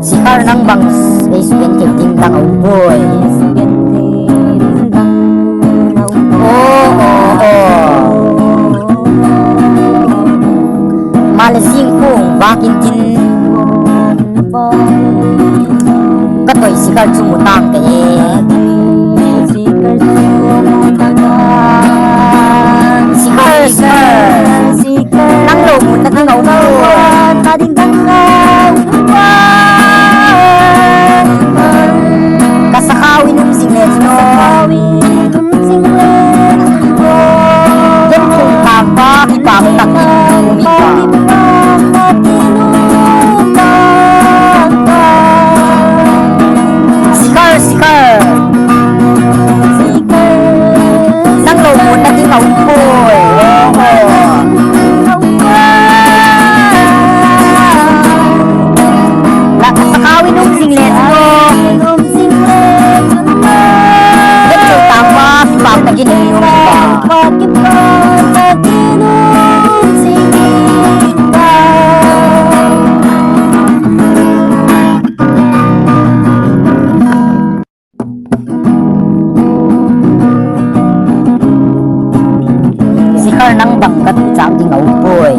Sikar ng bangs ay suwente tindang uboy. Malasing kung bakin din katoy sikar sumutang kay sikar nang lomo na tingaw mo kading tangaw kasakawin ng singlet no yan kung kapa ipamutak umika sikar nang lomo na tingaw mo kasakawin ng singlet mo yan kung tama ipapagin yung sikar ng bangkat sa ating aupoy